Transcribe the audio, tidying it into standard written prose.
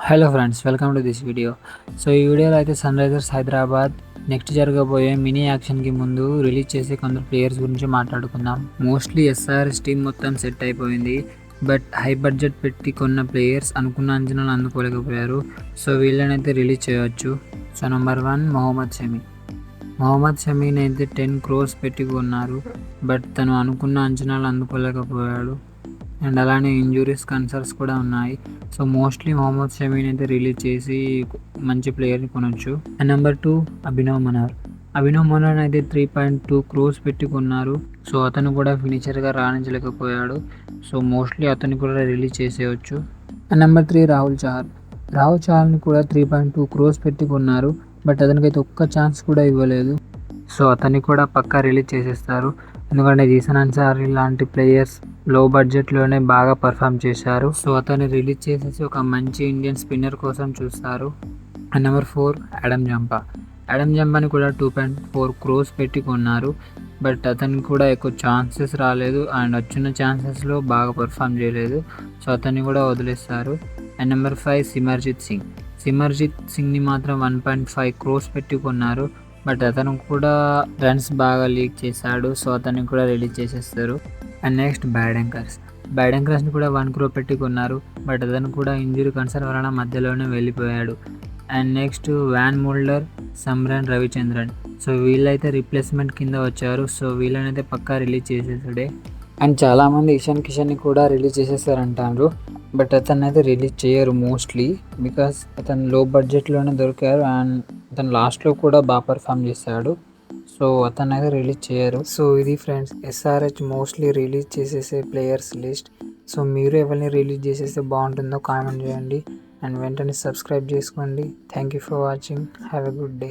Hello friends, welcome to this video. So ఈ వీడియోలో అయితే సన్ రైజర్స్ హైదరాబాద్ నెక్స్ట్ జరగబోయే మినీ యాక్షన్కి ముందు రిలీజ్ చేసే కొందరు ప్లేయర్స్ గురించి మాట్లాడుకుందాం. మోస్ట్లీ ఎస్ఆర్ఎస్ టీం మొత్తం సెట్ అయిపోయింది. బట్ హై బడ్జెట్ పెట్టి కొన్న ప్లేయర్స్ అనుకున్న అంచనాలు అందుకోలేకపోయారు. సో వీళ్ళనైతే రిలీజ్ చేయవచ్చు. So number 1 Mohammad Shami. మొహమ్మద్ షమీని అయితే 10 crores పెట్టి కొన్నారు. బట్ తను అనుకున్న అంచనాలు అందుకోలేకపోయాడు. అండ్ అలానే ఇంజురీస్ కన్సర్న్స్ కూడా ఉన్నాయి. సో మోస్ట్లీ మొహమ్మద్ షమీని అయితే రిలీజ్ చేసి మంచి ప్లేయర్ని కొనొచ్చు. And number 2 Abhinav Manohar. అభినవ్ మనార్ అయితే 3.2 crores పెట్టి కొన్నారు. సో అతను కూడా ఫినిషర్గా రాణించలేకపోయాడు. సో మోస్ట్లీ అతన్ని కూడా రిలీజ్ చేసేయచ్చు. And number 3 Rahul Chahar. రాహుల్ చహర్ని కూడా 3.2 crores పెట్టి కొన్నారు. బట్ అతనికైతే ఒక్క ఛాన్స్ కూడా ఇవ్వలేదు. సో అతన్ని కూడా పక్కా రిలీజ్ చేసేస్తారు. ఎందుకంటే జీసన్ అన్సారీ లాంటి ప్లేయర్స్ లో బడ్జెట్లోనే బాగా పర్ఫామ్ చేశారు. సో అతన్ని రిలీజ్ చేసేసి ఒక మంచి ఇండియన్ స్పిన్నర్ కోసం చూస్తారు. And number 4 Adam Zampa. Adam Jampani కూడా 2.4 crores పెట్టి కొన్నారు. బట్ అతనికి కూడా ఎక్కువ ఛాన్సెస్ రాలేదు. అండ్ వచ్చిన ఛాన్సెస్లో బాగా పర్ఫామ్ చేయలేదు. సో అతన్ని కూడా వదిలేస్తారు. And number 5 Simarjeet Singh. సిమర్జిత్ సింగ్ని మాత్రం 1.5 crores పెట్టి కొన్నారు. బట్ అతను కూడా రన్స్ బాగా లీక్ చేశాడు. సో అతన్ని కూడా రిలీజ్ చేసేస్తారు. అండ్ నెక్స్ట్ బ్యాడెంకర్స్ని కూడా 1 crore పెట్టి కొన్నారు. బట్ అతను కూడా ఇంజురీ కన్సర్న్ వలన మధ్యలోనే వెళ్ళిపోయాడు. And next Wiaan Mulder, Smaran Ravichandran. So వీళ్ళైతే రీప్లేస్మెంట్ కింద వచ్చారు. సో వీళ్ళనైతే పక్కా రిలీజ్ చేసేసాడే. అండ్ చాలామంది ఇషాన్ కిషన్ని కూడా రిలీజ్ చేసేసారంటారు. బట్ అతన్ని అయితే రిలీజ్ చేయరు మోస్ట్లీ, బికాస్ అతను లో బడ్జెట్లోనే దొరికారు. అండ్ అతను లాస్ట్లో కూడా బాగా పర్ఫామ్ చేశాడు. సో అతను అయితే రిలీజ్ చేయరు. సో ఇది ఫ్రెండ్స్ ఎస్ఆర్హెచ్ మోస్ట్లీ రిలీజ్ చేసేసే ప్లేయర్స్ లిస్ట్. సో మీరు ఎవరిని రిలీజ్ చేసేస్తే బాగుంటుందో కామెంట్ చేయండి. అండ్ వెంటనే సబ్స్క్రైబ్ చేసుకోండి. Thank you for watching. Have a good day.